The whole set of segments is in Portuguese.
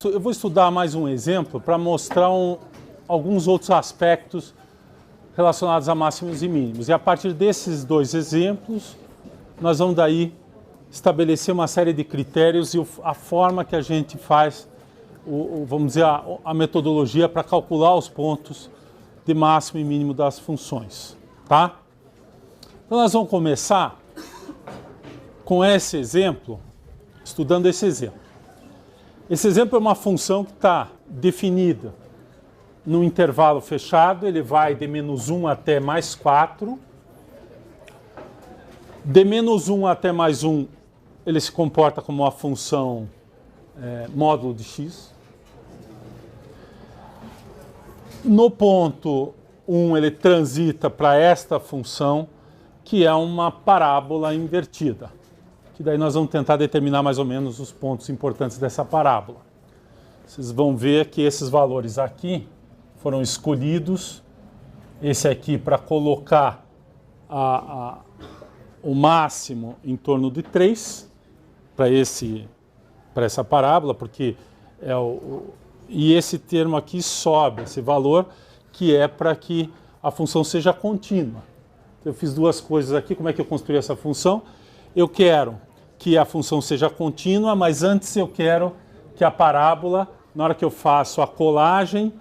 Eu vou estudar mais um exemplo para mostrar alguns outros aspectos relacionados a máximos e mínimos. E a partir desses dois exemplos, nós vamos daí estabelecer uma série de critérios e a forma que a gente faz, vamos dizer, a metodologia para calcular os pontos de máximo e mínimo das funções, tá? Então nós vamos começar com esse exemplo, estudando esse exemplo. Esse exemplo é uma função que está definida no intervalo fechado, ele vai de menos 1 até mais 4. De menos 1 até mais 1, ele se comporta como uma função módulo de x. No ponto 1, ele transita para esta função, que é uma parábola invertida. Que daí nós vamos tentar determinar mais ou menos os pontos importantes dessa parábola. Vocês vão ver que esses valores aqui foram escolhidos. Esse aqui para colocar o máximo em torno de 3 para essa parábola, porque e esse termo aqui sobe, esse valor, que é para que a função seja contínua. Eu fiz duas coisas aqui. Como é que eu construí essa função? Eu quero que a função seja contínua, mas antes eu quero que a parábola, na hora que eu faço a colagem,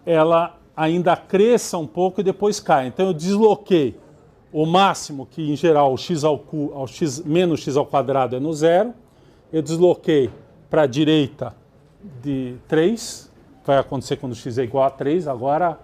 ela ainda cresça um pouco e depois cai. Então eu desloquei o máximo, que em geral menos x ao quadrado é no zero. Eu desloquei para a direita de 3. Vai acontecer quando x é igual a 3, agora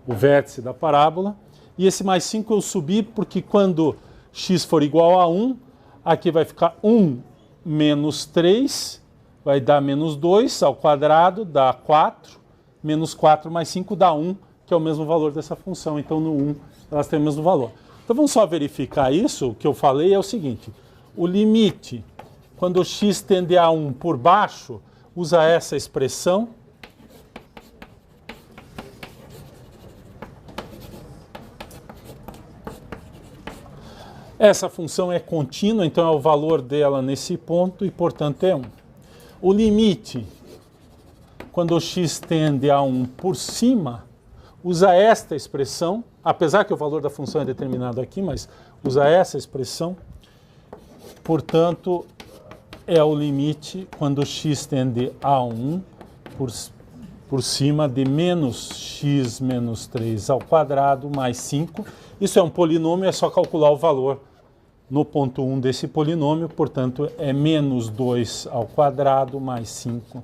o vértice da parábola. E esse mais 5 eu subi porque quando x for igual a 1, aqui vai ficar 1 menos 3, vai dar menos 2 ao quadrado, dá 4. Menos 4 mais 5 dá 1, que é o mesmo valor dessa função. Então, no 1, elas têm o mesmo valor. Então, vamos só verificar isso. O que eu falei é o seguinte. O limite, quando x tende a 1 por baixo, usa essa expressão. Essa função é contínua, então é o valor dela nesse ponto e, portanto, é 1. O limite, quando x tende a 1 por cima, usa esta expressão, apesar que o valor da função é determinado aqui, mas usa essa expressão. Portanto, é o limite quando x tende a 1 por cima de menos x menos 3 ao quadrado mais 5. Isso é um polinômio, é só calcular o valor no ponto 1 desse polinômio, portanto é menos 2 ao quadrado mais 5,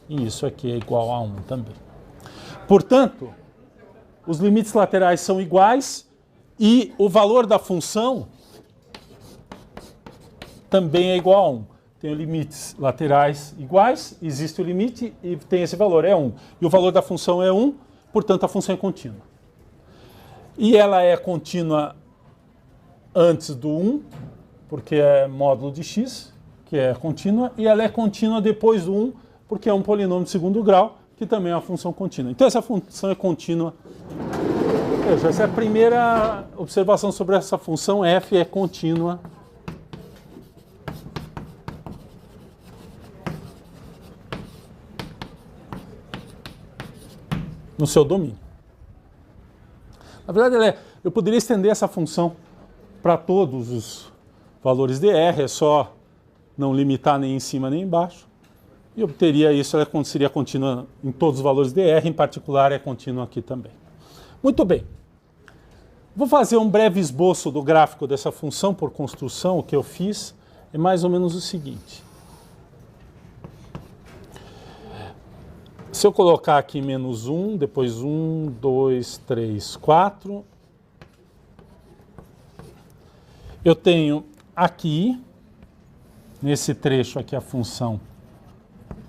e isso aqui é igual a 1 também. Portanto, os limites laterais são iguais e o valor da função também é igual a 1. Tem limites laterais iguais, existe o limite e tem esse valor, é 1. E o valor da função é 1, portanto a função é contínua. E ela é contínua antes do 1, porque é módulo de x, que é contínua, e ela é contínua depois do 1, porque é um polinômio de segundo grau, que também é uma função contínua. Então essa função é contínua. Veja, essa é a primeira observação sobre essa função. F é contínua no seu domínio. Na verdade, eu poderia estender essa função para todos os valores de R, é só não limitar nem em cima nem embaixo, e obteria isso, ela seria contínua em todos os valores de R, em particular é contínua aqui também. Muito bem. Vou fazer um breve esboço do gráfico dessa função por construção. O que eu fiz é mais ou menos o seguinte. Se eu colocar aqui menos 1, depois 1, 2, 3, 4, eu tenho aqui, nesse trecho aqui, a função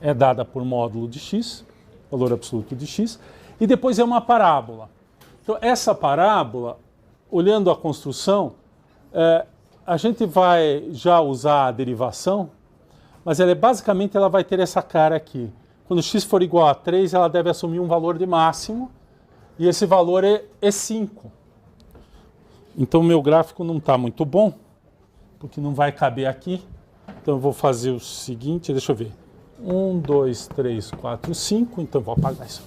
é dada por módulo de x, valor absoluto de x, e depois é uma parábola. Então, essa parábola, olhando a construção, a gente vai já usar a derivação, mas basicamente ela vai ter essa cara aqui. Quando x for igual a 3, ela deve assumir um valor de máximo, e esse valor é 5. Então o meu gráfico não está muito bom, porque não vai caber aqui. Então eu vou fazer o seguinte, deixa eu ver. 1, 2, 3, 4, 5. Então, vou apagar isso.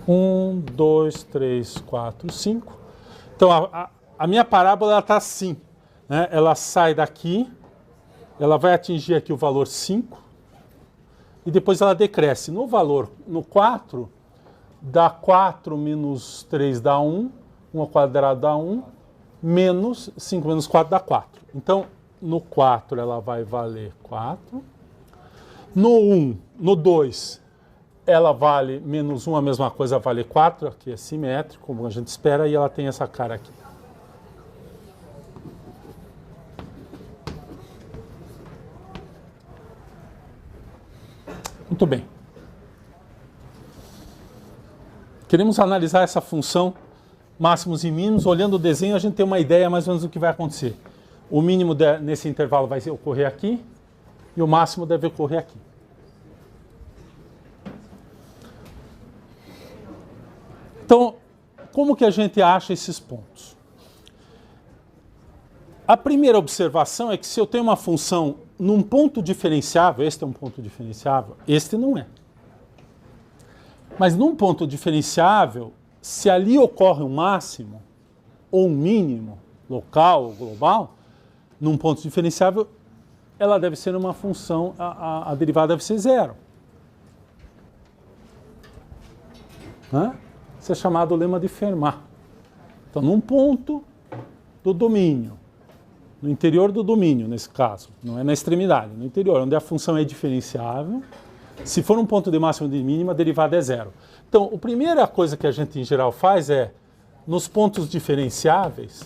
1, 2, 3, 4, 5. Então, a minha parábola está assim, né? Ela sai daqui, ela vai atingir aqui o valor 5, e depois ela decresce. No valor, no 4, dá 4 menos 3 dá 1, 1 ao quadrado dá 1, menos 5 menos 4 dá 4. Então, no 4 ela vai valer 4. No 2, ela vale menos 1, a mesma coisa, vale 4, aqui é simétrico, como a gente espera, e ela tem essa cara aqui. Muito bem. Queremos analisar essa função máximos e mínimos. Olhando o desenho, a gente tem uma ideia mais ou menos do que vai acontecer. O mínimo nesse intervalo vai ocorrer aqui e o máximo deve ocorrer aqui. Então, como que a gente acha esses pontos? A primeira observação é que se eu tenho uma função num ponto diferenciável, este é um ponto diferenciável, este não é. Mas num ponto diferenciável, se ali ocorre um máximo ou um mínimo, local ou global, num ponto diferenciável, ela deve ser uma função, a derivada deve ser zero. Né? Isso é chamado lema de Fermat. Então, num ponto do domínio, no interior do domínio, nesse caso, não é na extremidade, no interior, onde a função é diferenciável, se for um ponto de máximo e de mínima, a derivada é zero. Então, a primeira coisa que a gente, em geral, faz é, nos pontos diferenciáveis,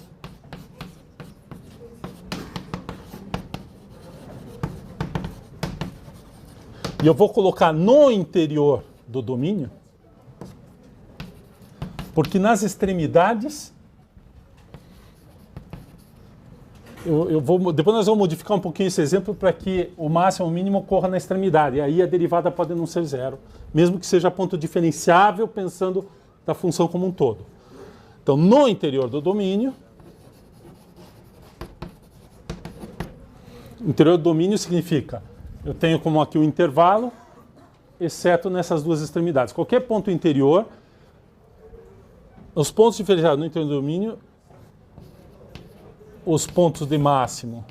e eu vou colocar no interior do domínio, porque nas extremidades, depois nós vamos modificar um pouquinho esse exemplo para que o máximo e o mínimo ocorra na extremidade. E aí a derivada pode não ser zero, mesmo que seja ponto diferenciável, pensando da função como um todo. Então, no interior do domínio, interior do domínio significa, eu tenho como aqui o intervalo, exceto nessas duas extremidades. Qualquer ponto interior, os pontos diferenciados no interior do domínio, os pontos de máximo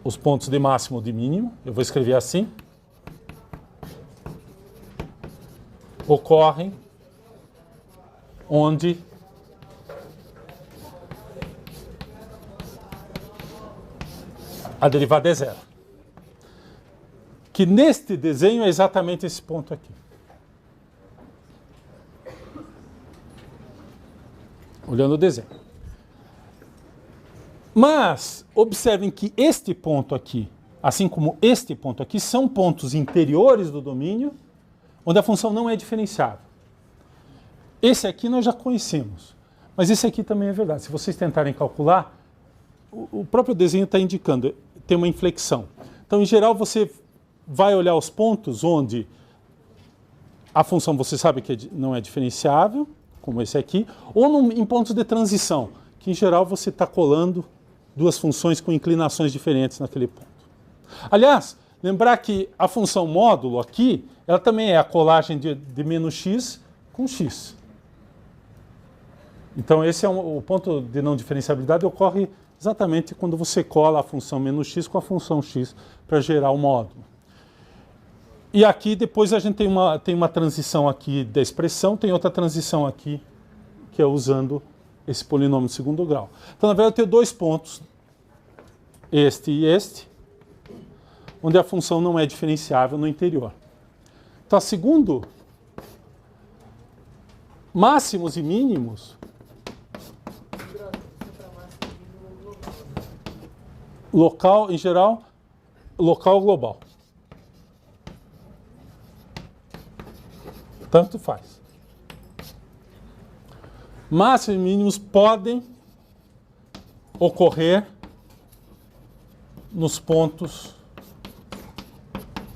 ou de mínimo, eu vou escrever assim, ocorrem onde a derivada é zero. Que neste desenho é exatamente esse ponto aqui. Olhando o desenho. Mas, observem que este ponto aqui, assim como este ponto aqui, são pontos interiores do domínio, onde a função não é diferenciável. Esse aqui nós já conhecemos, mas esse aqui também é verdade. Se vocês tentarem calcular, o próprio desenho está indicando, tem uma inflexão. Então, em geral, você vai olhar os pontos onde a função você sabe que não é diferenciável, como esse aqui, ou em pontos de transição, que em geral você está colando duas funções com inclinações diferentes naquele ponto. Aliás, lembrar que a função módulo aqui, ela também é a colagem de menos x com x. Então esse é o ponto de não diferenciabilidade, ocorre exatamente quando você cola a função menos x com a função x para gerar o módulo. E aqui depois a gente tem uma transição aqui da expressão, tem outra transição aqui, que é usando esse polinômio de segundo grau. Então, na verdade, eu tenho dois pontos, este e este, onde a função não é diferenciável no interior. Então, segundo máximos e mínimos, local, em geral, local ou global. Tanto faz. Máximos e mínimos podem ocorrer nos pontos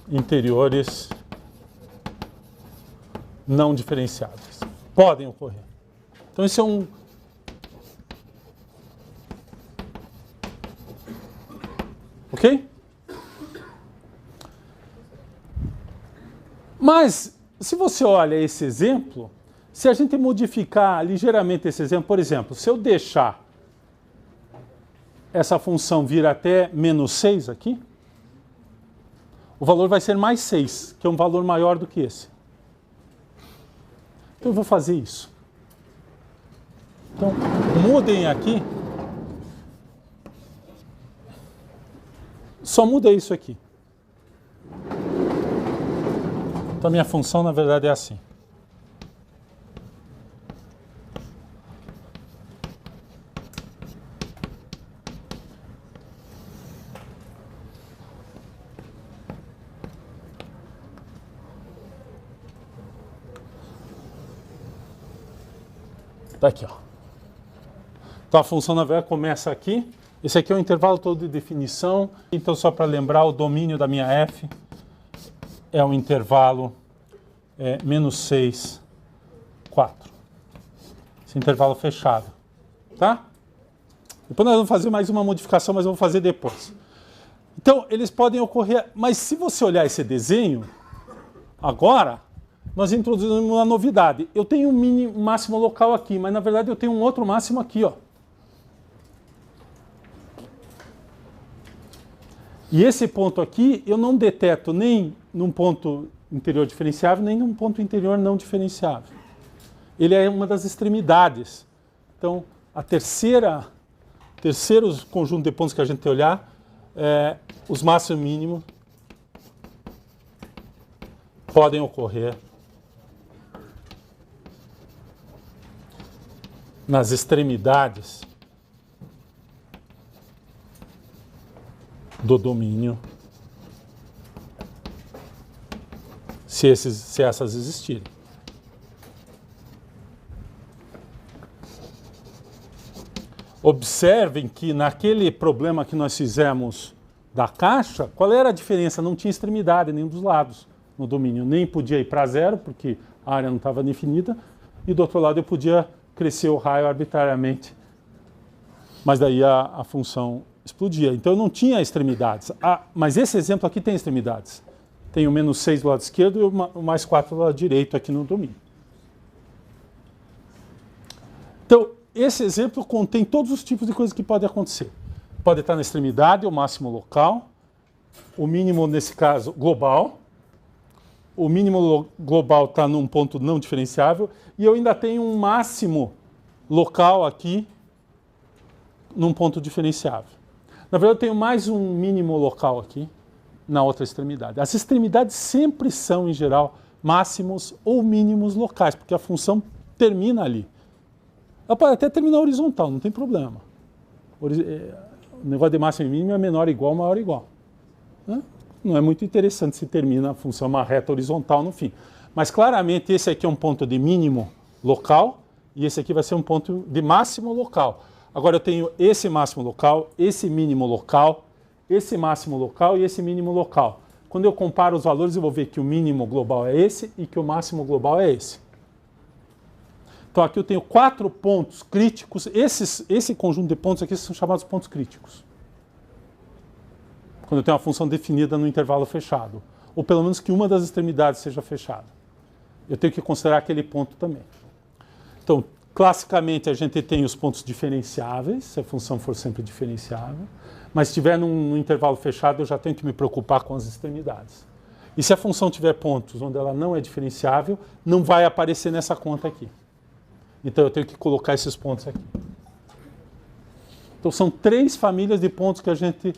interiores não diferenciáveis. Podem ocorrer. Então, esse é Ok? Mas, se você olha esse exemplo, se a gente modificar ligeiramente esse exemplo, por exemplo, se eu deixar essa função vir até menos 6 aqui, o valor vai ser mais 6, que é um valor maior do que esse. Então eu vou fazer isso. Então, mudem aqui. Só muda isso aqui. Então a minha função, na verdade, é assim. Tá aqui, ó. Então a função, na verdade, começa aqui. Esse aqui é o intervalo todo de definição. Então, só para lembrar, o domínio da minha f é o intervalo menos 6, 4. Esse intervalo fechado. Tá? Depois nós vamos fazer mais uma modificação, mas eu vou fazer depois. Então, eles podem ocorrer... Mas se você olhar esse desenho, agora, nós introduzimos uma novidade. Eu tenho um máximo local aqui, mas na verdade eu tenho um outro máximo aqui, ó. E esse ponto aqui eu não deteto nem num ponto interior diferenciável, nem num ponto interior não diferenciável. Ele é uma das extremidades. Então, a terceiro conjunto de pontos que a gente tem que olhar é os máximos e mínimos podem ocorrer nas extremidades do domínio, se essas existirem. Observem que naquele problema que nós fizemos da caixa, qual era a diferença? Não tinha extremidade nenhum dos lados no domínio. Nem podia ir para zero, porque a área não estava definida, e do outro lado eu podia crescer o raio arbitrariamente, mas daí a função explodia. Então eu não tinha extremidades. Mas esse exemplo aqui tem extremidades. Tem o menos 6 do lado esquerdo e o mais 4 do lado direito aqui no domínio. Então, esse exemplo contém todos os tipos de coisas que podem acontecer. Pode estar na extremidade, o máximo local, o mínimo, nesse caso, global. O mínimo global está num ponto não diferenciável. E eu ainda tenho um máximo local aqui num ponto diferenciável. Na verdade, eu tenho mais um mínimo local aqui na outra extremidade. As extremidades sempre são, em geral, máximos ou mínimos locais, porque a função termina ali. Ela pode até terminar horizontal, não tem problema. O negócio de máximo e mínimo é menor igual, maior igual. Né? Não é muito interessante se termina a função uma reta horizontal no fim. Mas claramente esse aqui é um ponto de mínimo local e esse aqui vai ser um ponto de máximo local. Agora eu tenho esse máximo local, esse mínimo local, esse máximo local e esse mínimo local. Quando eu comparo os valores, eu vou ver que o mínimo global é esse e que o máximo global é esse. Então aqui eu tenho 4 pontos críticos. Esse conjunto de pontos aqui são chamados pontos críticos. Quando eu tenho uma função definida no intervalo fechado. Ou pelo menos que uma das extremidades seja fechada. Eu tenho que considerar aquele ponto também. Então, classicamente, a gente tem os pontos diferenciáveis, se a função for sempre diferenciável. Mas se estiver num intervalo fechado, eu já tenho que me preocupar com as extremidades. E se a função tiver pontos onde ela não é diferenciável, não vai aparecer nessa conta aqui. Então eu tenho que colocar esses pontos aqui. Então são 3 famílias de pontos que a gente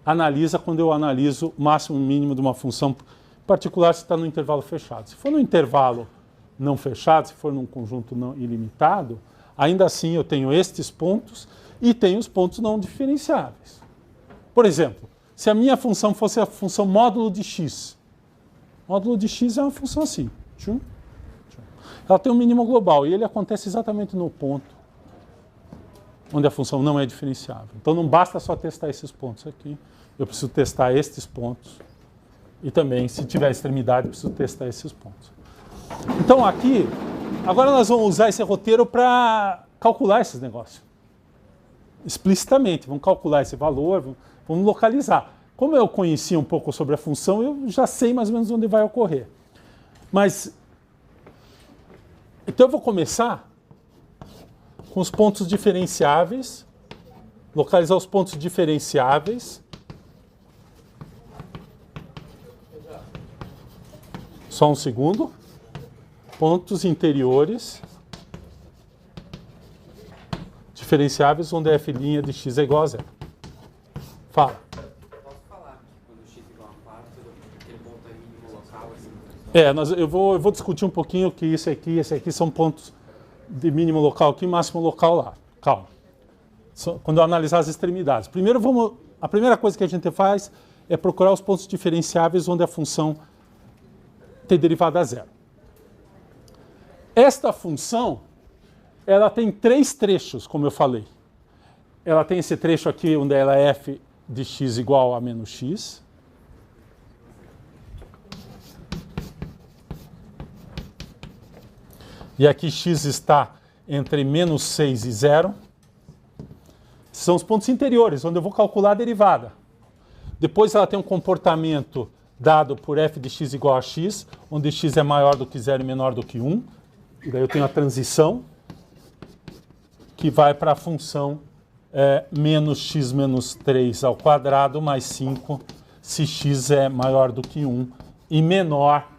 analisa quando eu analiso o máximo e mínimo de uma função, em particular se está no intervalo fechado. Se for no intervalo não fechado, se for num conjunto não ilimitado, ainda assim eu tenho estes pontos e tenho os pontos não diferenciáveis. Por exemplo, se a minha função fosse a função módulo de x. Módulo de x é uma função assim. Ela tem um mínimo global e ele acontece exatamente no ponto onde a função não é diferenciável. Então não basta só testar esses pontos aqui, eu preciso testar estes pontos e também, se tiver extremidade, eu preciso testar esses pontos. Então aqui, agora nós vamos usar esse roteiro para calcular esses negócios. explicitamente. Vamos calcular esse valor, vamos localizar. Como eu conhecia um pouco sobre a função, eu já sei mais ou menos onde vai ocorrer. Mas, então eu vou começar com os pontos diferenciáveis, localizar os pontos diferenciáveis. Só um segundo. Pontos interiores diferenciáveis onde f' de x é igual a 0. Fala. Posso falar que quando x igual a 4, aquele ponto é mínimo local? Assim? Eu vou discutir um pouquinho que isso aqui e esse aqui são pontos de mínimo local aqui e máximo local lá. Calma. Quando eu analisar as extremidades. Primeiro a primeira coisa que a gente faz é procurar os pontos diferenciáveis onde a função tem derivada a 0. Esta função, ela tem 3 trechos, como eu falei. Ela tem esse trecho aqui onde ela é f de x igual a menos x. E aqui x está entre menos 6 e 0. São os pontos interiores, onde eu vou calcular a derivada. Depois ela tem um comportamento dado por f de x igual a x, onde x é maior do que 0 e menor do que 1. E daí eu tenho a transição, que vai para a função menos x menos 3 ao quadrado mais 5, se x é maior do que 1 e menor,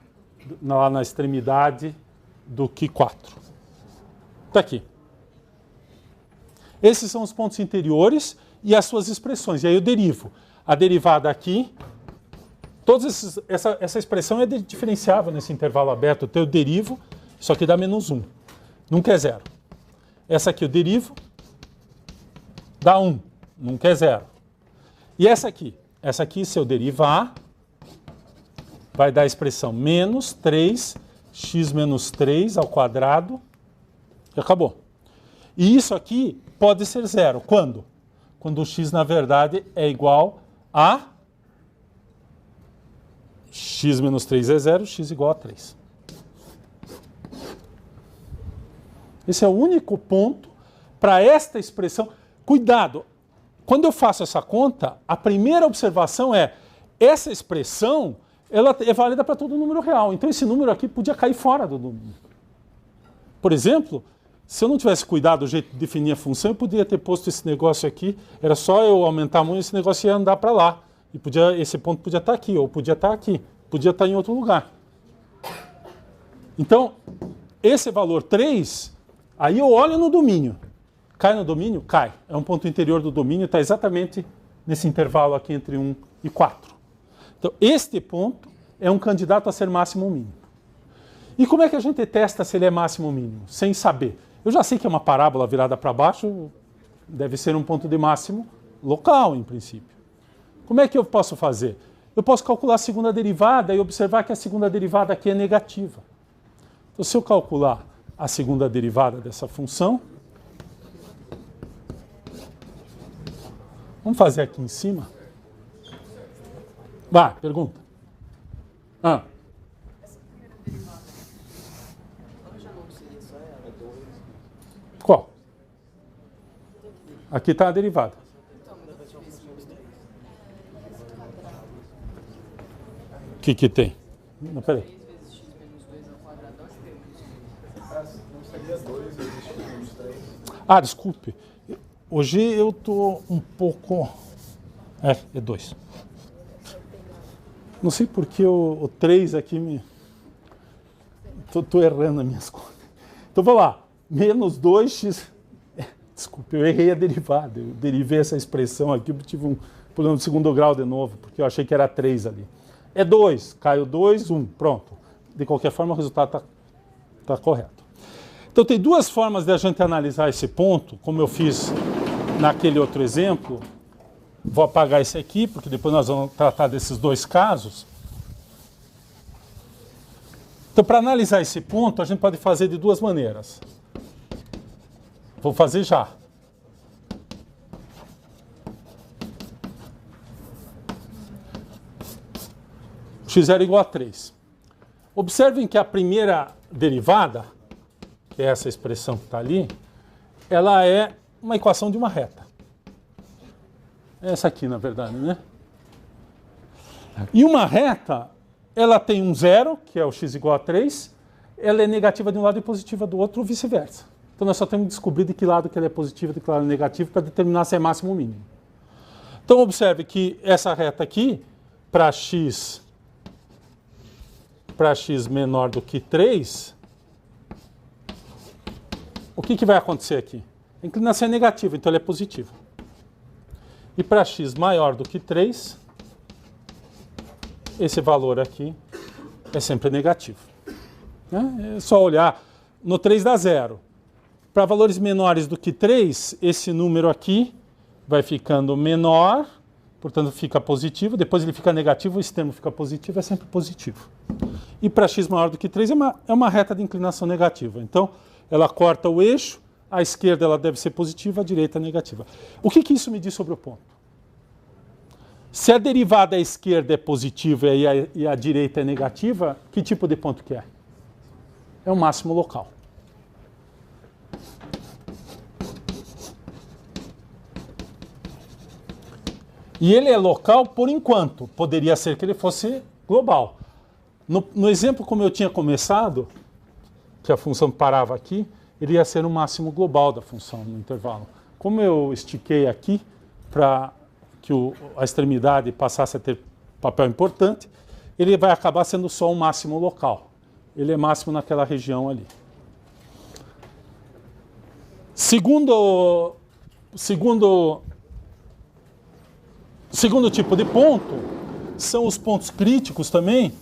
lá na extremidade, do que 4. Está aqui. Esses são os pontos interiores e as suas expressões. E aí eu derivo. A derivada aqui, essa expressão é diferenciável nesse intervalo aberto. Então eu derivo, isso aqui dá menos 1. Nunca é 0. Essa aqui eu derivo, dá 1. Nunca é 0. E essa aqui, se eu derivar, vai dar a expressão menos 3x menos 3 ao quadrado, e acabou. E isso aqui pode ser 0. Quando? Quando o x, na verdade, é igual a x menos 3 é 0, x igual a 3. Esse é o único ponto para esta expressão. Cuidado, quando eu faço essa conta, a primeira observação é essa expressão ela é válida para todo número real. Então esse número aqui podia cair fora do número. Por exemplo, se eu não tivesse cuidado do jeito de definir a função, eu poderia ter posto esse negócio aqui, era só eu aumentar muito, esse negócio ia andar para lá. E esse ponto podia estar aqui, ou podia estar aqui, podia estar em outro lugar. Então, esse valor 3, aí eu olho no domínio. Cai no domínio? Cai. É um ponto interior do domínio, está exatamente nesse intervalo aqui entre 1 e 4. Então, este ponto é um candidato a ser máximo ou mínimo. E como é que a gente testa se ele é máximo ou mínimo? Sem saber. Eu já sei que é uma parábola virada para baixo, deve ser um ponto de máximo local, em princípio. Como é que eu posso fazer? Eu posso calcular a segunda derivada e observar que a segunda derivada aqui é negativa. Então, se eu calcular a segunda derivada dessa função, vamos fazer aqui em cima. Vai, pergunta. Essa primeira derivada, ela já não seria só ela? Qual? Aqui está a derivada. O que tem? Não, peraí. 3 vezes x menos 2 ao quadrado, nós temos. Não seria 2 vezes x menos 3? Ah, desculpe. Hoje eu estou um pouco... É 2. Não sei porque o 3 aqui me... Estou errando as minhas contas. Então, vamos lá. Menos 2x... Desculpe, eu errei a derivada. Eu derivei essa expressão aqui, eu tive um problema de segundo grau de novo, porque eu achei que era 3 ali. É 2. Caiu 2, 1. Pronto. De qualquer forma, o resultado está correto. Então, tem duas formas de a gente analisar esse ponto, como eu fiz naquele outro exemplo. Vou apagar esse aqui, porque depois nós vamos tratar desses dois casos. Então, para analisar esse ponto, a gente pode fazer de duas maneiras. Vou fazer já. X0 igual a 3. Observem que a primeira derivada, que é essa expressão que está ali, ela é uma equação de uma reta. Essa aqui, na verdade, né? E uma reta, ela tem um zero, que é o x igual a 3, ela é negativa de um lado e positiva do outro, ou vice-versa. Então nós só temos que descobrir de que lado que ela é positiva e de que lado é negativo para determinar se é máximo ou mínimo. Então observe que essa reta aqui, para x menor do que 3, o que vai acontecer aqui? A inclinação é negativa, então ela é positiva. E para x maior do que 3, esse valor aqui é sempre negativo. É só olhar, no 3 dá 0. Para valores menores do que 3, esse número aqui vai ficando menor, portanto fica positivo, depois ele fica negativo, esse termo fica positivo, é sempre positivo. E para x maior do que 3 é uma reta de inclinação negativa. Então, ela corta o eixo, à esquerda ela deve ser positiva, à direita negativa. O que isso me diz sobre o ponto? Se a derivada à esquerda é positiva e a direita é negativa, que tipo de ponto que é? É o máximo local. E ele é local por enquanto. Poderia ser que ele fosse global. No exemplo como eu tinha começado, que a função parava aqui, ele ia ser o máximo global da função no intervalo. Como eu estiquei aqui para que a extremidade passasse a ter papel importante, ele vai acabar sendo só um máximo local. Ele é máximo naquela região ali. Segundo tipo de ponto, são os pontos críticos também,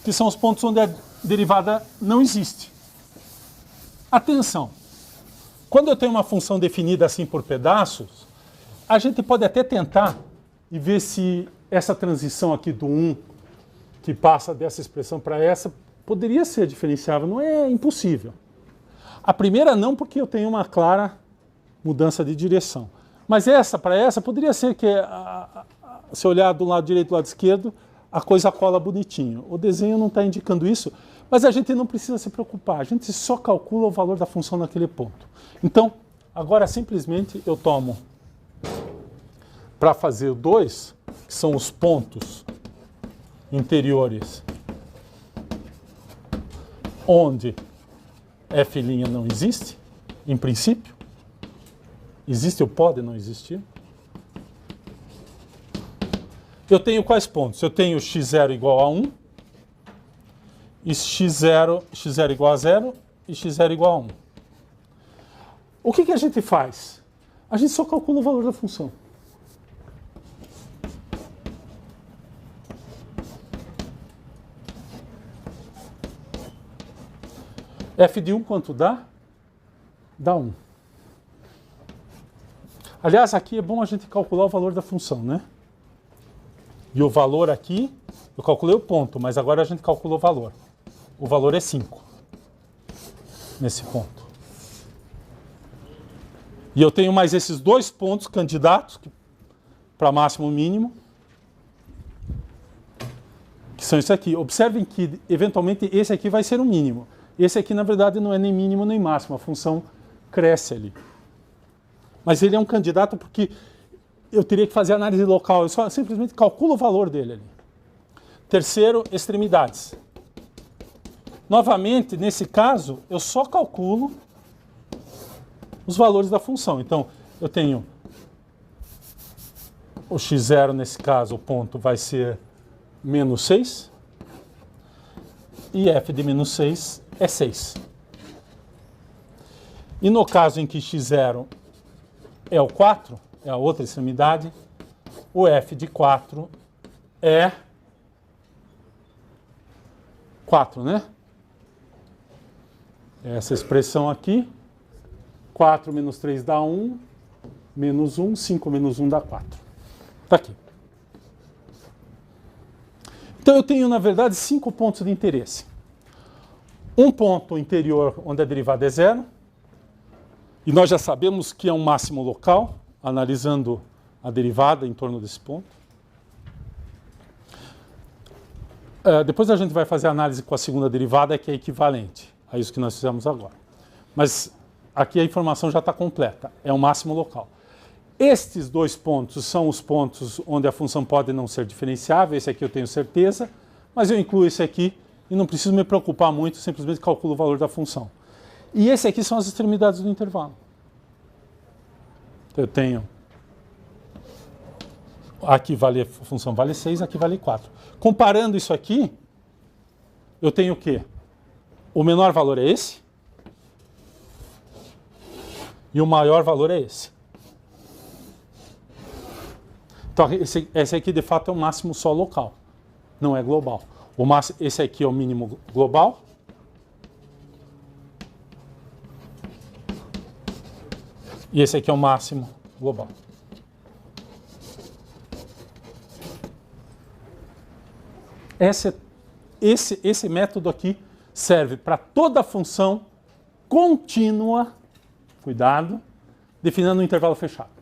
que são os pontos onde a derivada não existe. Atenção! Quando eu tenho uma função definida assim por pedaços, a gente pode até tentar e ver se essa transição aqui do 1, que passa dessa expressão para essa, poderia ser diferenciável. Não é impossível. A primeira não, porque eu tenho uma clara mudança de direção. Mas essa para essa, poderia ser que, se olhar do lado direito e do lado esquerdo, a coisa cola bonitinho. O desenho não está indicando isso, mas a gente não precisa se preocupar. A gente só calcula o valor da função naquele ponto. Então, agora simplesmente eu tomo, para fazer o 2, que são os pontos interiores onde f' não existe, em princípio. Existe ou pode não existir. Eu tenho quais pontos? Eu tenho x0 igual a 1, e x0 igual a 0 e x0 igual a 1. O que a gente faz? A gente só calcula o valor da função. F de 1 quanto dá? Dá 1. Aliás, aqui é bom a gente calcular o valor da função, né? E o valor aqui, eu calculei o ponto, mas agora a gente calcula o valor. O valor é 5, nesse ponto. E eu tenho mais esses dois pontos candidatos para máximo e mínimo, que são isso aqui. Observem que, eventualmente, esse aqui vai ser o mínimo. Esse aqui, na verdade, não é nem mínimo nem máximo. A função cresce ali. Mas ele é um candidato porque eu teria que fazer análise local. Eu só simplesmente calculo o valor dele ali. Terceiro, extremidades. Novamente, nesse caso, eu só calculo os valores da função. Então, eu tenho o x0, nesse caso, o ponto vai ser menos 6. E f de menos 6 é 6. E no caso em que x0 é o 4, é a outra extremidade, o f de 4 é 4, né? Essa expressão aqui, 4 menos 3 dá 1, menos 1, 5 menos 1 dá 4. Está aqui. Então eu tenho, na verdade, 5 pontos de interesse. Um ponto interior onde a derivada é 0, e nós já sabemos que é um máximo local, analisando a derivada em torno desse ponto. Depois a gente vai fazer a análise com a segunda derivada, que é equivalente a isso que nós fizemos agora. Mas aqui a informação já está completa, é um máximo local. Estes dois pontos são os pontos onde a função pode não ser diferenciável, esse aqui eu tenho certeza, mas eu incluo esse aqui e não preciso me preocupar muito, simplesmente calculo o valor da função. E esse aqui são as extremidades do intervalo. Eu tenho, aqui vale, a função vale 6, aqui vale 4. Comparando isso aqui, eu tenho o quê? O menor valor é esse, e o maior valor é esse. Então, esse aqui, de fato, é o máximo só local, não é global. Esse aqui é o mínimo global. E esse aqui é o máximo global. Esse método aqui serve para toda função contínua, cuidado, definindo um intervalo fechado.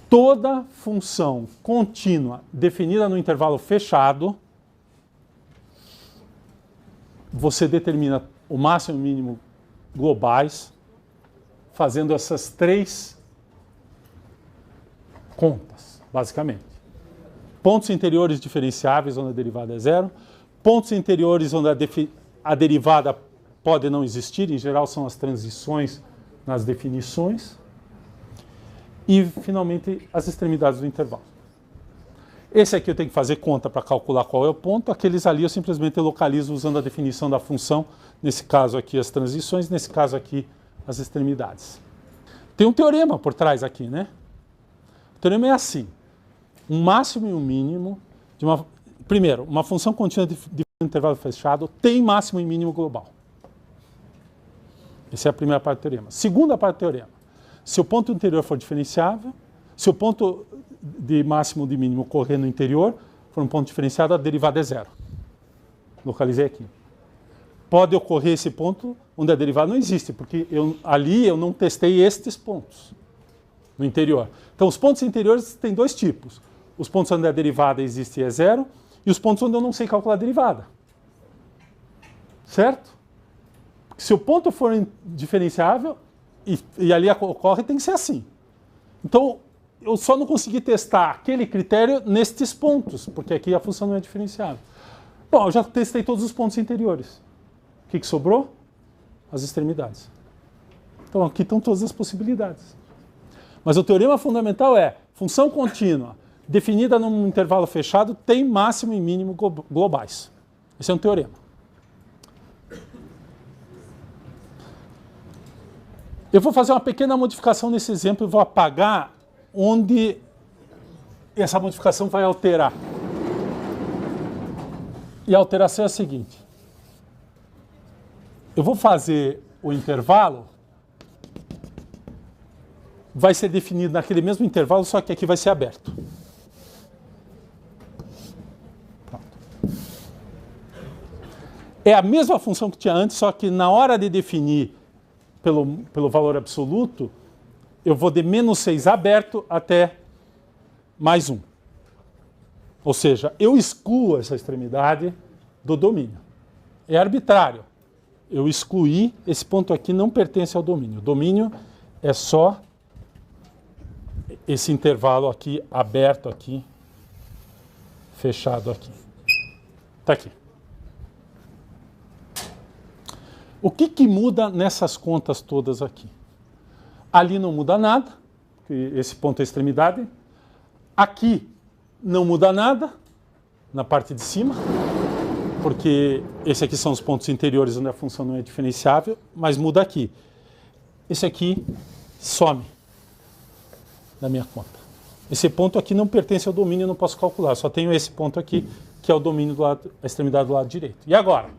Toda função contínua definida no intervalo fechado, você determina o máximo e o mínimo globais, fazendo essas três contas, basicamente. Pontos interiores diferenciáveis, onde a derivada é zero. Pontos interiores, onde a derivada pode não existir, em geral são as transições nas definições. E, finalmente, as extremidades do intervalo. Esse aqui eu tenho que fazer conta para calcular qual é o ponto. Aqueles ali eu simplesmente localizo usando a definição da função. Nesse caso aqui as transições, nesse caso aqui as extremidades. Tem um teorema por trás aqui, né? O teorema é assim. Um máximo e um mínimo de uma... Primeiro, uma função contínua de intervalo fechado tem máximo e mínimo global. Essa é a primeira parte do teorema. Segunda parte do teorema. Se o ponto interior for diferenciável, se o ponto de máximo e de mínimo ocorrer no interior for um ponto diferenciado, a derivada é zero. Localizei aqui. Pode ocorrer esse ponto onde a derivada não existe, porque ali eu não testei estes pontos no interior. Então, os pontos interiores têm dois tipos. Os pontos onde a derivada existe é zero e os pontos onde eu não sei calcular a derivada. Certo? Se o ponto for diferenciável e ali ocorre, tem que ser assim. Então, eu só não consegui testar aquele critério nestes pontos, porque aqui a função não é diferenciável. Bom, eu já testei todos os pontos interiores. O que sobrou? As extremidades. Então, aqui estão todas as possibilidades. Mas o teorema fundamental é: função contínua definida num intervalo fechado tem máximo e mínimo globais. Esse é um teorema. Eu vou fazer uma pequena modificação nesse exemplo e vou apagar onde essa modificação vai alterar. E a alteração é a seguinte. Eu vou fazer o intervalo, vai ser definido naquele mesmo intervalo, só que aqui vai ser aberto. Pronto. É a mesma função que tinha antes, só que na hora de definir pelo valor absoluto, eu vou de menos 6 aberto até mais 1. Ou seja, eu excluo essa extremidade do domínio. É arbitrário. Eu excluí, esse ponto aqui não pertence ao domínio. O domínio é só esse intervalo aqui, aberto aqui, fechado aqui. Está aqui. O que muda nessas contas todas aqui? Ali não muda nada, esse ponto é a extremidade. Aqui não muda nada, na parte de cima, porque esse aqui são os pontos interiores onde a função não é diferenciável, mas muda aqui. Esse aqui some da minha conta. Esse ponto aqui não pertence ao domínio, eu não posso calcular, só tenho esse ponto aqui, que é o domínio do lado, a extremidade do lado direito. E agora?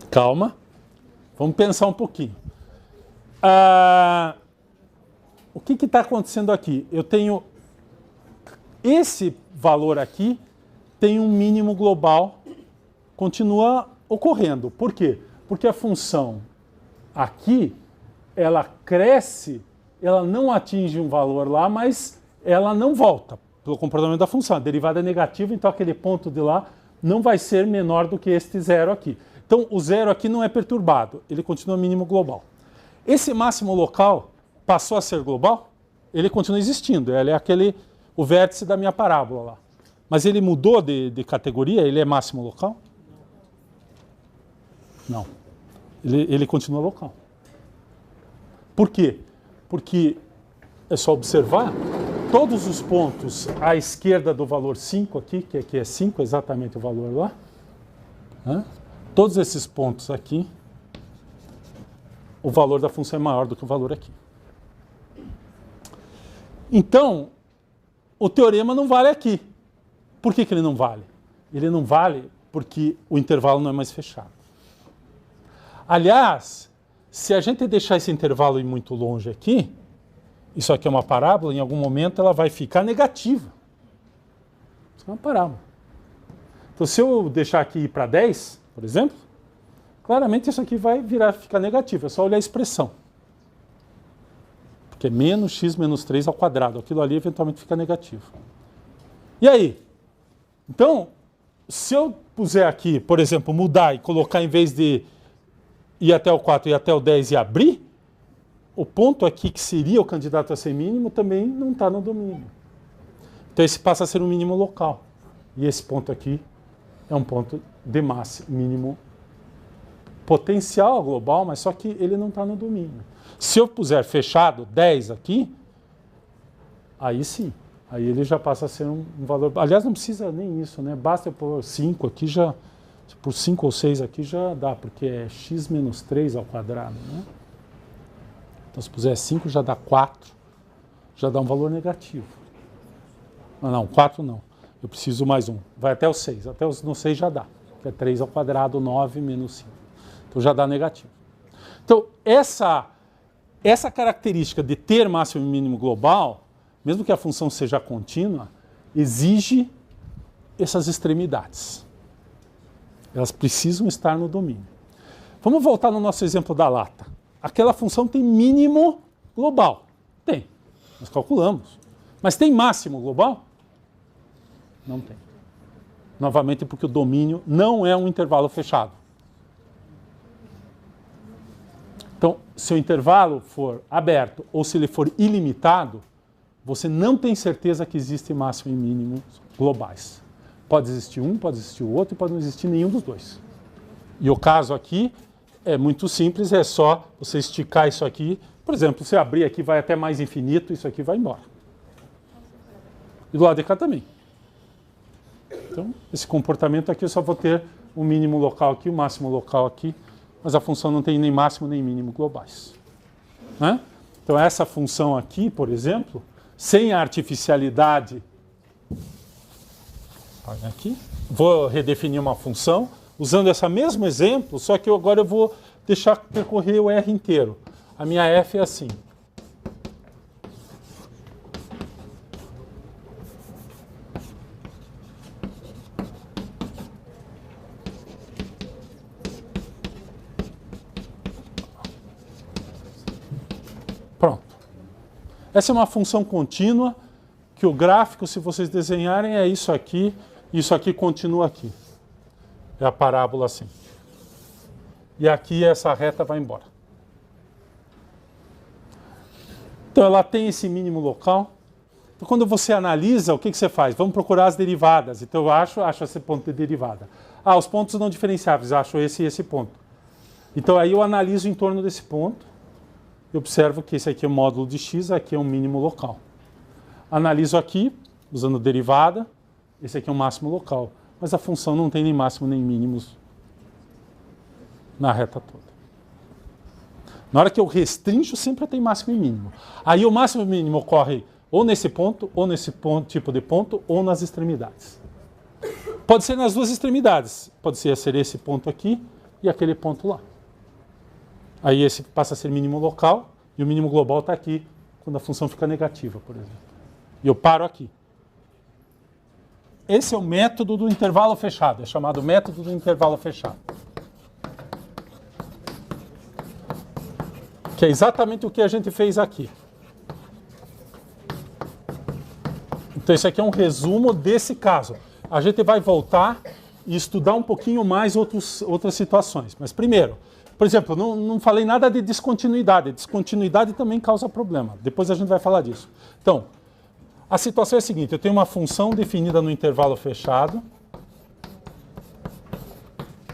Calma, vamos pensar um pouquinho. O que está acontecendo aqui? Eu tenho esse valor aqui, tem um mínimo global, continua ocorrendo. Por quê? Porque a função aqui, ela cresce, ela não atinge um valor lá, mas ela não volta pelo comportamento da função. A derivada é negativa, então aquele ponto de lá não vai ser menor do que este zero aqui. Então, o zero aqui não é perturbado, ele continua mínimo global. Esse máximo local passou a ser global? Ele continua existindo, ele é o vértice da minha parábola lá. Mas ele mudou de categoria? Ele é máximo local? Não. Ele continua local. Por quê? Porque é só observar, todos os pontos à esquerda do valor 5 aqui, que aqui é 5, exatamente o valor lá, né? Todos esses pontos aqui, o valor da função é maior do que o valor aqui. Então, o teorema não vale aqui. Por que ele não vale? Ele não vale porque o intervalo não é mais fechado. Aliás, se a gente deixar esse intervalo ir muito longe aqui, isso aqui é uma parábola, em algum momento ela vai ficar negativa. Isso é uma parábola. Então, se eu deixar aqui ir para 10, por exemplo, claramente isso aqui vai ficar negativo. É só olhar a expressão. Porque é menos x menos 3 ao quadrado. Aquilo ali eventualmente fica negativo. E aí? Então, se eu puser aqui, por exemplo, mudar e colocar em vez de ir até o 4 e até o 10 e abrir, o ponto aqui que seria o candidato a ser mínimo também não está no domínio. Então esse passa a ser um mínimo local. E esse ponto aqui é um ponto de máximo, mínimo potencial global, mas só que ele não está no domínio. Se eu puser fechado 10 aqui, aí sim. Aí ele já passa a ser um valor... Aliás, não precisa nem isso, né? Basta eu pôr 5 aqui, já... Por 5 ou 6 aqui já dá, porque é x menos 3 ao quadrado, né? Então, se puser 5, já dá 4, já dá um valor negativo. Não, 4 não. Eu preciso mais um. Vai até o 6. Até no 6 já dá, que é 3 ao quadrado, 9 menos 5. Então, já dá negativo. Então, essa característica de ter máximo e mínimo global, mesmo que a função seja contínua, exige essas extremidades. Elas precisam estar no domínio. Vamos voltar no nosso exemplo da lata. Aquela função tem mínimo global. Tem. Nós calculamos. Mas tem máximo global? Não tem. Novamente porque o domínio não é um intervalo fechado. Então, se o intervalo for aberto ou se ele for ilimitado, você não tem certeza que existe máximo e mínimo globais. Pode existir um, pode existir o outro e pode não existir nenhum dos dois. E o caso aqui é muito simples, é só você esticar isso aqui. Por exemplo, se abrir aqui vai até mais infinito, isso aqui vai embora. E do lado de cá também. Então, esse comportamento aqui eu só vou ter o mínimo local aqui, o máximo local aqui, mas a função não tem nem máximo nem mínimo globais. Né? Então, essa função aqui, por exemplo, sem a artificialidade... Aqui. Vou redefinir uma função usando esse mesmo exemplo, só que agora eu vou deixar percorrer o R inteiro. A minha F é assim. Pronto. Essa é uma função contínua que o gráfico, se vocês desenharem, é isso aqui continua aqui. É a parábola assim. E aqui essa reta vai embora. Então ela tem esse mínimo local. Então quando você analisa, o que você faz? Vamos procurar as derivadas. Então eu acho esse ponto de derivada. Os pontos não diferenciáveis, acho esse e esse ponto. Então aí eu analiso em torno desse ponto. Eu observo que esse aqui é o módulo de x, aqui é um mínimo local. Analiso aqui, usando derivada. Esse aqui é o máximo local, mas a função não tem nem máximo nem mínimos na reta toda. Na hora que eu restringo, sempre tem máximo e mínimo. Aí o máximo e mínimo ocorre ou nesse ponto, tipo de ponto, ou nas extremidades. Pode ser nas duas extremidades. Pode ser esse ponto aqui e aquele ponto lá. Aí esse passa a ser mínimo local e o mínimo global está aqui, quando a função fica negativa, por exemplo. E eu paro aqui. Esse é o método do intervalo fechado, é chamado método do intervalo fechado. Que é exatamente o que a gente fez aqui. Então, isso aqui é um resumo desse caso. A gente vai voltar e estudar um pouquinho mais outras situações. Mas primeiro, por exemplo, não falei nada de descontinuidade. Descontinuidade também causa problema. Depois a gente vai falar disso. Então, a situação é a seguinte, eu tenho uma função definida no intervalo fechado,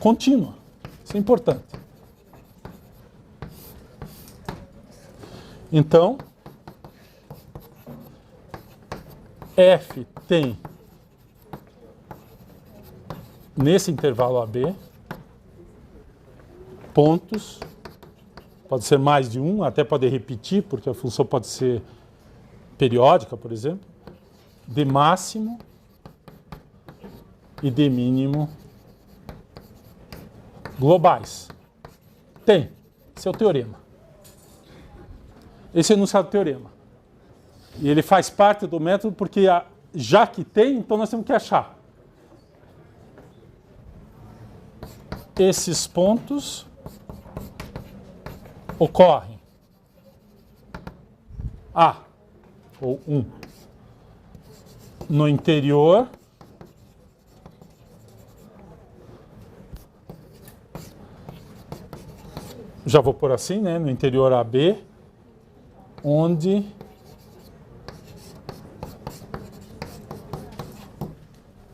contínua. Isso é importante. Então, f tem, nesse intervalo AB, pontos, pode ser mais de um, até pode repetir, porque a função pode ser periódica, por exemplo, de máximo e de mínimo globais. Tem. Esse é o teorema. Esse é o enunciado do teorema. E ele faz parte do método porque, já que tem, então nós temos que achar. Esses pontos ocorrem A, ou 1, no interior já vou pôr assim, né? No interior AB, onde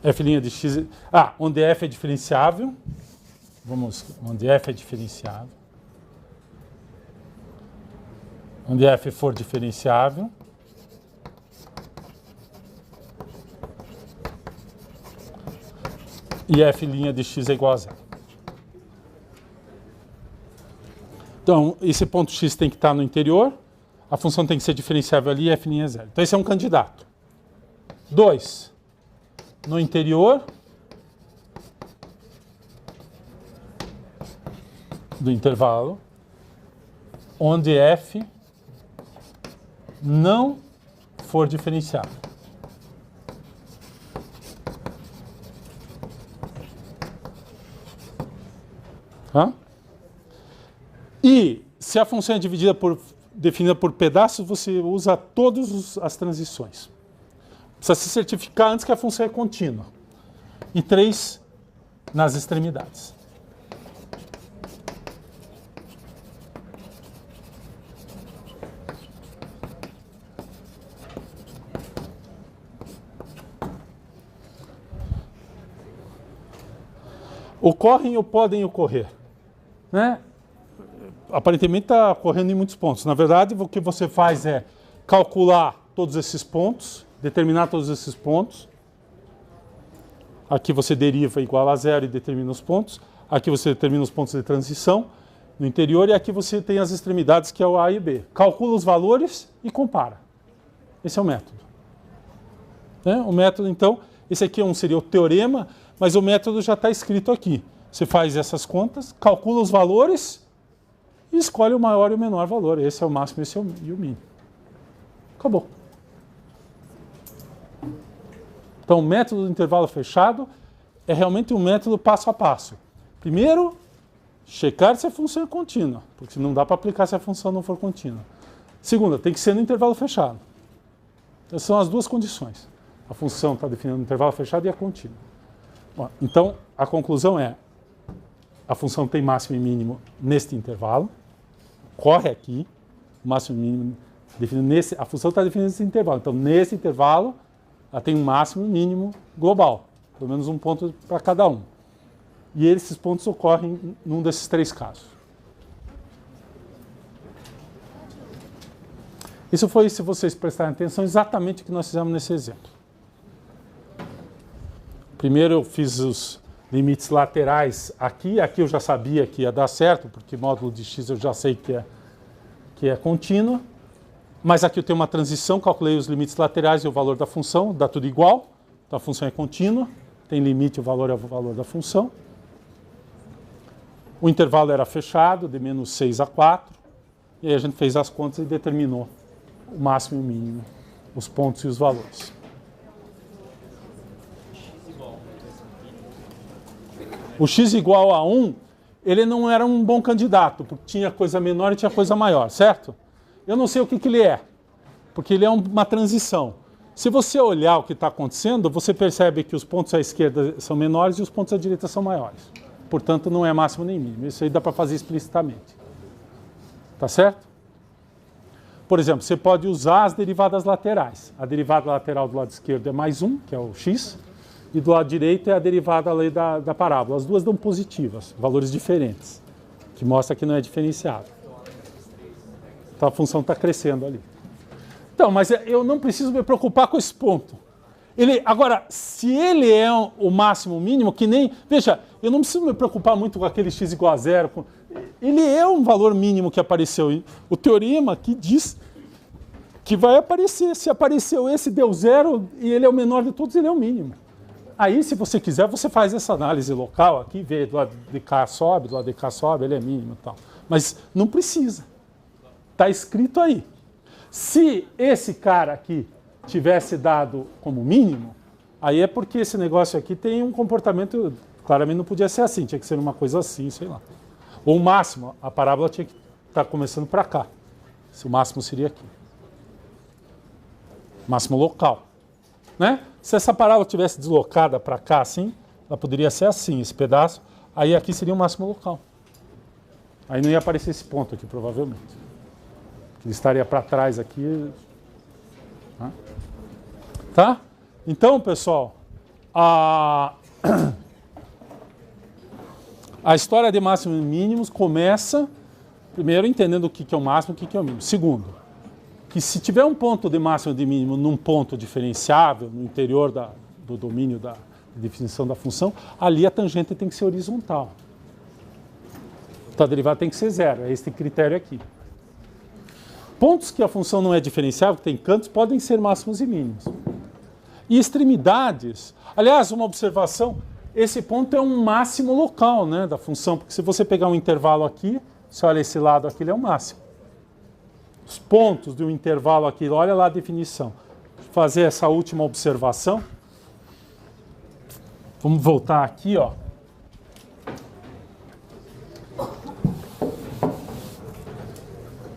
f' de x... onde f é diferenciável. Onde f é diferenciável. Onde f for diferenciável. E f' de x é igual a zero. Então, esse ponto x tem que estar no interior, a função tem que ser diferenciável ali e f' é zero. Então, esse é um candidato. 2. No interior do intervalo, onde f não for diferenciável. Tá? E se a função é definida por pedaços, você usa todas as transições. Precisa se certificar antes que a função é contínua. E 3 nas extremidades. Ocorrem ou podem ocorrer, né? Aparentemente está ocorrendo em muitos pontos. Na verdade, o que você faz é calcular todos esses pontos, determinar todos esses pontos. Aqui você deriva igual a zero e determina os pontos. Aqui você determina os pontos de transição no interior e aqui você tem as extremidades, que é o A e B. Calcula os valores e compara. Esse é o método. O método, então, esse aqui seria o teorema, mas o método já está escrito aqui. Você faz essas contas, calcula os valores e escolhe o maior e o menor valor. Esse é o máximo, esse é o mínimo. Acabou. Então, o método do intervalo fechado é realmente um método passo a passo. Primeiro, checar se a função é contínua, porque não dá para aplicar se a função não for contínua. Segunda, tem que ser no intervalo fechado. Essas são as duas condições. A função está definida no intervalo fechado e é contínua. Bom, então, a conclusão é: a função tem máximo e mínimo neste intervalo, corre aqui, máximo e mínimo definido nesse, a função está definida nesse intervalo. Então, nesse intervalo, ela tem um máximo e mínimo global, pelo menos um ponto para cada um. E esses pontos ocorrem num desses 3 casos. Isso foi, se vocês prestarem atenção, exatamente o que nós fizemos nesse exemplo. Primeiro eu fiz os limites laterais aqui eu já sabia que ia dar certo, porque módulo de x eu já sei que é contínua. Mas aqui eu tenho uma transição, calculei os limites laterais e o valor da função, dá tudo igual. Então a função é contínua, tem limite, o valor é o valor da função. O intervalo era fechado, de menos 6 a 4. E aí a gente fez as contas e determinou o máximo e o mínimo, os pontos e os valores. O x igual a 1, ele não era um bom candidato, porque tinha coisa menor e tinha coisa maior, certo? Eu não sei o que ele é, porque ele é uma transição. Se você olhar o que está acontecendo, você percebe que os pontos à esquerda são menores e os pontos à direita são maiores. Portanto, não é máximo nem mínimo. Isso aí dá para fazer explicitamente. Tá certo? Por exemplo, você pode usar as derivadas laterais. A derivada lateral do lado esquerdo é mais 1, que é o x, e do lado direito é a derivada ali da parábola. As duas dão positivas, valores diferentes, que mostra que não é diferenciável. Então a função está crescendo ali. Então, mas eu não preciso me preocupar com esse ponto. Agora, se ele é o máximo mínimo, que nem... Veja, eu não preciso me preocupar muito com aquele x igual a 0. Ele é um valor mínimo que apareceu. O teorema aqui diz que vai aparecer. Se apareceu esse, deu 0, e ele é o menor de todos, ele é o mínimo. Aí, se você quiser, você faz essa análise local aqui, vê do lado de cá sobe, do lado de cá sobe, ele é mínimo e tal. Mas não precisa. Está escrito aí. Se esse cara aqui tivesse dado como mínimo, aí é porque esse negócio aqui tem um comportamento, claramente não podia ser assim, tinha que ser uma coisa assim, sei lá. Ou o máximo, a parábola tinha que estar começando para cá. Se o máximo seria aqui. Máximo local. Né? Se essa parábola tivesse deslocada para cá assim, ela poderia ser assim, esse pedaço, aí aqui seria o máximo local. Aí não ia aparecer esse ponto aqui, provavelmente. Ele estaria para trás aqui. Tá? Então, pessoal, a história de máximos e mínimos começa, primeiro, entendendo o que é o máximo e o que é o mínimo. Segundo, que se tiver um ponto de máximo e de mínimo num ponto diferenciável, no interior do domínio da definição da função, ali a tangente tem que ser horizontal. Então, a derivada tem que ser 0. É esse critério aqui. Pontos que a função não é diferenciável, que tem cantos, podem ser máximos e mínimos. E extremidades, aliás, uma observação, esse ponto é um máximo local, né, da função, porque se você pegar um intervalo aqui, você olha esse lado aqui, ele é o máximo. Os pontos de um intervalo aqui, olha lá a definição. Vou fazer essa última observação. Vamos voltar aqui, ó.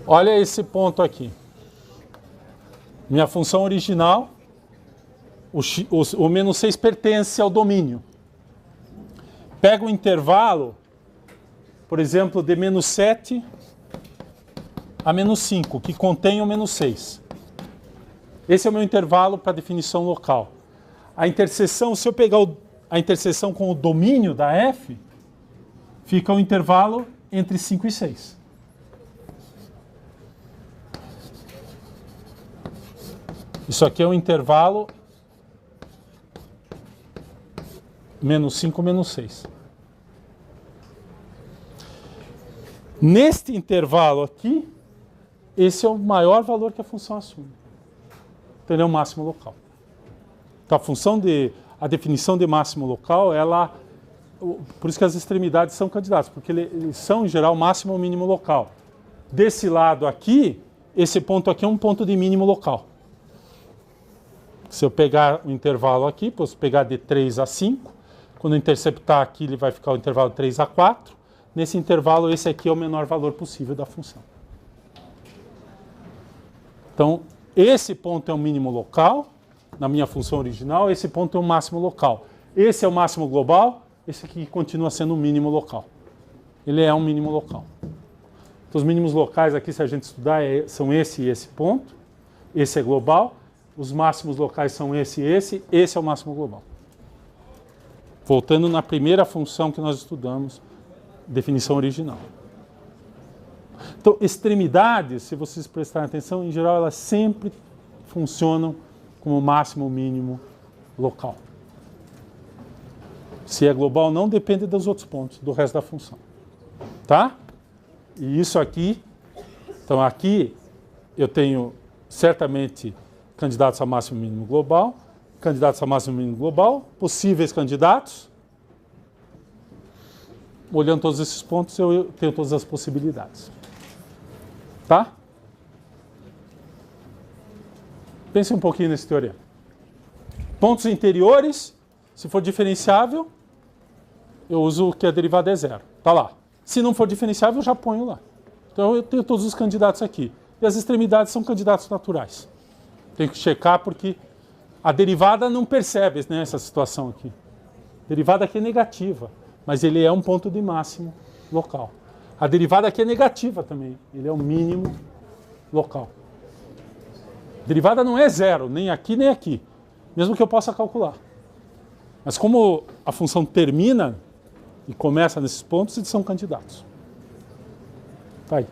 Olha esse ponto aqui. Minha função original, o menos 6 pertence ao domínio. Pega um intervalo, por exemplo, de menos 7 a menos 5, que contém o menos 6. Esse é o meu intervalo para definição local. A interseção, se eu pegar a interseção com o domínio da f, fica o intervalo entre 5 e 6. Isso aqui é um intervalo menos 5, menos 6. Neste intervalo aqui, esse é o maior valor que a função assume. Então, ele é o máximo local. Então, a definição de máximo local, por isso que as extremidades são candidatos, porque eles são, em geral, máximo ou mínimo local. Desse lado aqui, esse ponto aqui é um ponto de mínimo local. Se eu pegar o intervalo aqui, posso pegar de 3 a 5. Quando eu interceptar aqui, ele vai ficar o intervalo de 3 a 4. Nesse intervalo, esse aqui é o menor valor possível da função. Então, esse ponto é o mínimo local, na minha função original, esse ponto é o máximo local. Esse é o máximo global, esse aqui continua sendo o mínimo local. Ele é um mínimo local. Então, os mínimos locais aqui, se a gente estudar, são esse e esse ponto. Esse é global. Os máximos locais são esse e esse. Esse é o máximo global. Voltando na primeira função que nós estudamos, definição original. Então, extremidades, se vocês prestarem atenção, em geral, elas sempre funcionam como máximo ou mínimo local. Se é global, não depende dos outros pontos, do resto da função. Tá? E isso aqui, então aqui eu tenho certamente candidatos a máximo e mínimo global, candidatos a máximo e mínimo global, possíveis candidatos. Olhando todos esses pontos, eu tenho todas as possibilidades. Tá? Pense um pouquinho nesse teorema. Pontos interiores, se for diferenciável, eu uso que a derivada é 0. Tá lá. Se não for diferenciável, eu já ponho lá. Então eu tenho todos os candidatos aqui. E as extremidades são candidatos naturais. Tenho que checar porque A derivada não percebe, né, essa situação aqui. A derivada aqui é negativa, mas ele é um ponto de máximo local. A derivada aqui é negativa também, ele é o mínimo local. A derivada não é zero, nem aqui nem aqui, mesmo que eu possa calcular. Mas como a função termina e começa nesses pontos, eles são candidatos. Tá aí.